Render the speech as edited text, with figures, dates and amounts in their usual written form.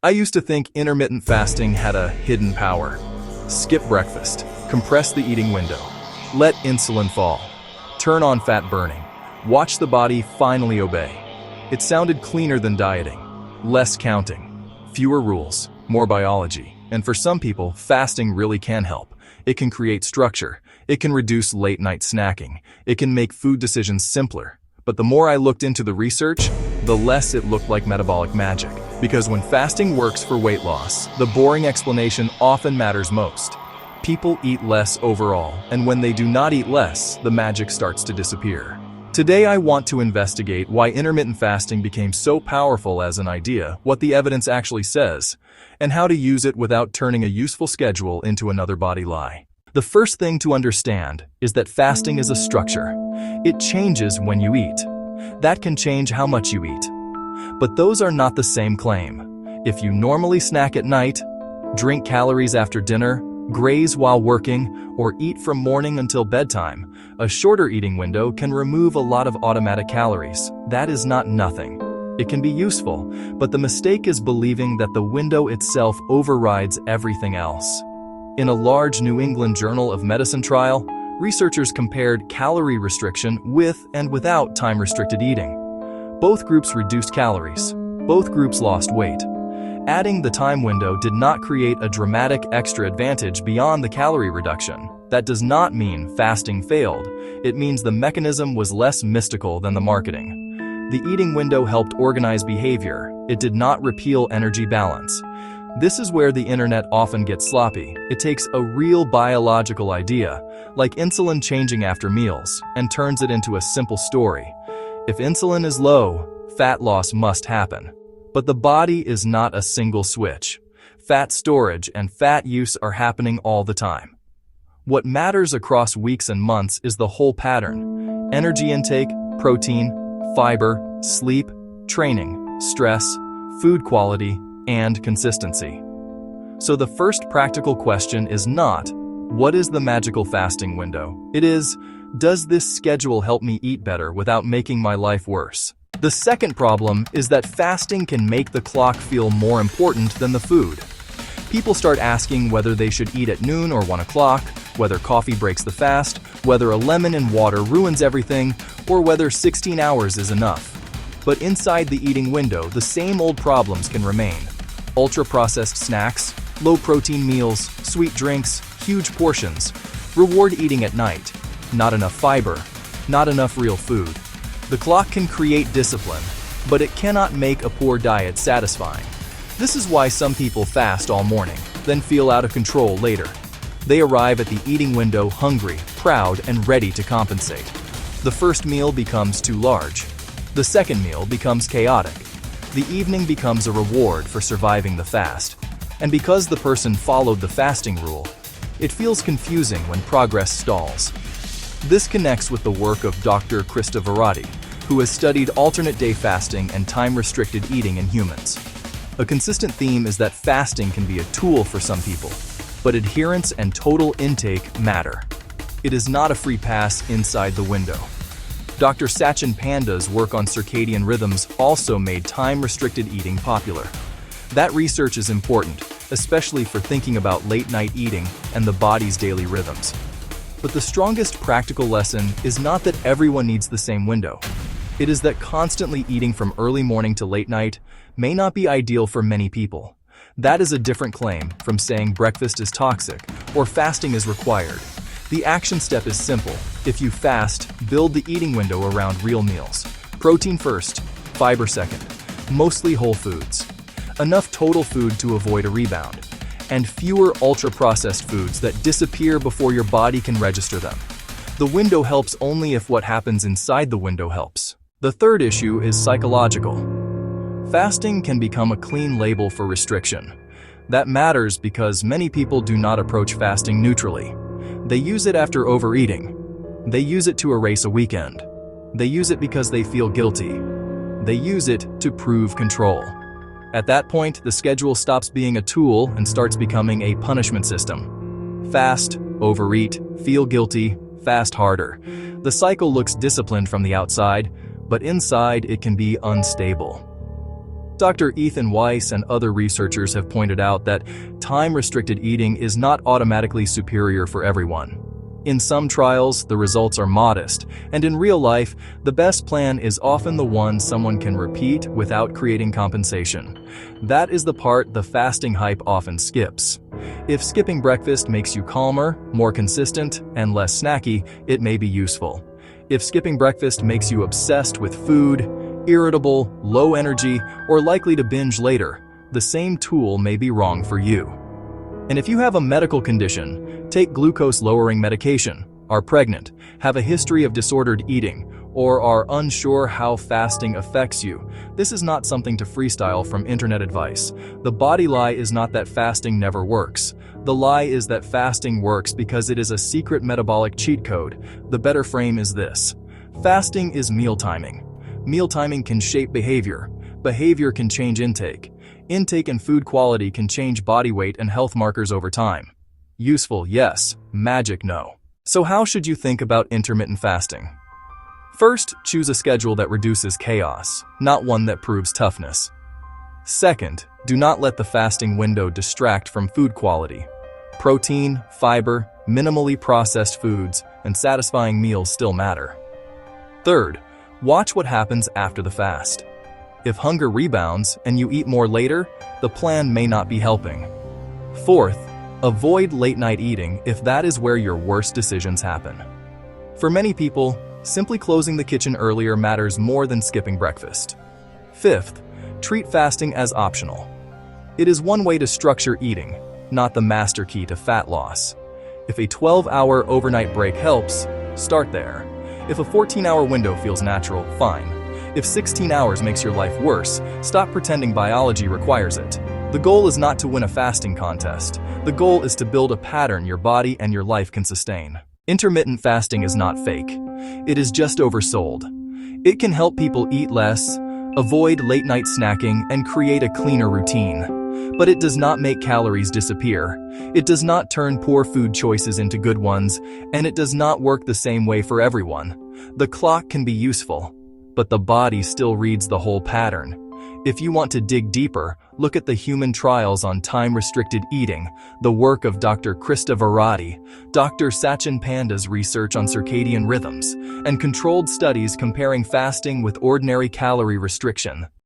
I used to think intermittent fasting had a hidden power. Skip breakfast, compress the eating window, let insulin fall, turn on fat burning, watch the body finally obey. It sounded cleaner than dieting. Less counting, fewer rules, more biology. And for some people, fasting really can help. It can create structure. It can reduce late-night snacking. It can make food decisions simpler. But the more I looked into the research, the less it looked like metabolic magic. Because when fasting works for weight loss, the boring explanation often matters most. People eat less overall, and when they do not eat less, the magic starts to disappear. Today I want to investigate why intermittent fasting became so powerful as an idea, what the evidence actually says, and how to use it without turning a useful schedule into another body lie. The first thing to understand is that fasting is a structure. It changes when you eat. That can change how much you eat. But those are not the same claim. If you normally snack at night, drink calories after dinner, graze while working, or eat from morning until bedtime, a shorter eating window can remove a lot of automatic calories. That is not nothing. It can be useful, but the mistake is believing that the window itself overrides everything else. In a large New England Journal of Medicine trial, researchers compared calorie restriction with and without time-restricted eating. Both groups reduced calories. Both groups lost weight. Adding the time window did not create a dramatic extra advantage beyond the calorie reduction. That does not mean fasting failed. It means the mechanism was less mystical than the marketing. The eating window helped organize behavior. It did not repeal energy balance. This is where the internet often gets sloppy. It takes a real biological idea, like insulin changing after meals, and turns it into a simple story. If insulin is low, fat loss must happen. But the body is not a single switch. Fat storage and fat use are happening all the time. What matters across weeks and months is the whole pattern: energy intake, protein, fiber, sleep, training, stress, food quality, and consistency. So the first practical question is not, what is the magical fasting window? It is, does this schedule help me eat better without making my life worse? The second problem is that fasting can make the clock feel more important than the food. People start asking whether they should eat at noon or 1 o'clock, whether coffee breaks the fast, whether a lemon in water ruins everything, or whether 16 hours is enough. But inside the eating window, the same old problems can remain. Ultra-processed snacks, low-protein meals, sweet drinks, huge portions, reward eating at night, not enough fiber, not enough real food. The clock can create discipline, but it cannot make a poor diet satisfying. This is why some people fast all morning, then feel out of control later. They arrive at the eating window hungry, proud, and ready to compensate. The first meal becomes too large. The second meal becomes chaotic. The evening becomes a reward for surviving the fast. And because the person followed the fasting rule, it feels confusing when progress stalls. This connects with the work of Dr. Krista Varady, who has studied alternate day fasting and time-restricted eating in humans. A consistent theme is that fasting can be a tool for some people, but adherence and total intake matter. It is not a free pass inside the window. Dr. Sachin Panda's work on circadian rhythms also made time-restricted eating popular. That research is important, especially for thinking about late-night eating and the body's daily rhythms. But the strongest practical lesson is not that everyone needs the same window. It is that constantly eating from early morning to late night may not be ideal for many people. That is a different claim from saying breakfast is toxic or fasting is required. The action step is simple. If you fast, build the eating window around real meals. Protein first, fiber second, mostly whole foods. Enough total food to avoid a rebound, and fewer ultra-processed foods that disappear before your body can register them. The window helps only if what happens inside the window helps. The third issue is psychological. Fasting can become a clean label for restriction. That matters because many people do not approach fasting neutrally. They use it after overeating. They use it to erase a weekend. They use it because they feel guilty. They use it to prove control. At that point, the schedule stops being a tool and starts becoming a punishment system. Fast, overeat, feel guilty, fast harder. The cycle looks disciplined from the outside, but inside it can be unstable. Dr. Ethan Weiss and other researchers have pointed out that time-restricted eating is not automatically superior for everyone. In some trials, the results are modest, and in real life, the best plan is often the one someone can repeat without creating compensation. That is the part the fasting hype often skips. If skipping breakfast makes you calmer, more consistent, and less snacky, it may be useful. If skipping breakfast makes you obsessed with food, irritable, low energy, or likely to binge later, the same tool may be wrong for you. And if you have a medical condition, take glucose-lowering medication, are pregnant, have a history of disordered eating, or are unsure how fasting affects you, this is not something to freestyle from internet advice. The body lie is not that fasting never works. The lie is that fasting works because it is a secret metabolic cheat code. The better frame is this: fasting is meal timing. Meal timing can shape behavior. Behavior can change intake. Intake and food quality can change body weight and health markers over time. Useful, yes. Magic, no. So how should you think about intermittent fasting? First, choose a schedule that reduces chaos, not one that proves toughness. Second, do not let the fasting window distract from food quality. Protein, fiber, minimally processed foods, and satisfying meals still matter. Third, watch what happens after the fast. If hunger rebounds and you eat more later, the plan may not be helping. Fourth, avoid late-night eating if that is where your worst decisions happen. For many people, simply closing the kitchen earlier matters more than skipping breakfast. Fifth, treat fasting as optional. It is one way to structure eating, not the master key to fat loss. If a 12-hour overnight break helps, start there. If a 14-hour window feels natural, fine. If 16 hours makes your life worse, stop pretending biology requires it. The goal is not to win a fasting contest. The goal is to build a pattern your body and your life can sustain. Intermittent fasting is not fake. It is just oversold. It can help people eat less, avoid late-night snacking, and create a cleaner routine. But it does not make calories disappear. It does not turn poor food choices into good ones, and it does not work the same way for everyone. The clock can be useful, but the body still reads the whole pattern. If you want to dig deeper, look at the human trials on time-restricted eating, the work of Dr. Krista Varadi, Dr. Sachin Panda's research on circadian rhythms, and controlled studies comparing fasting with ordinary calorie restriction.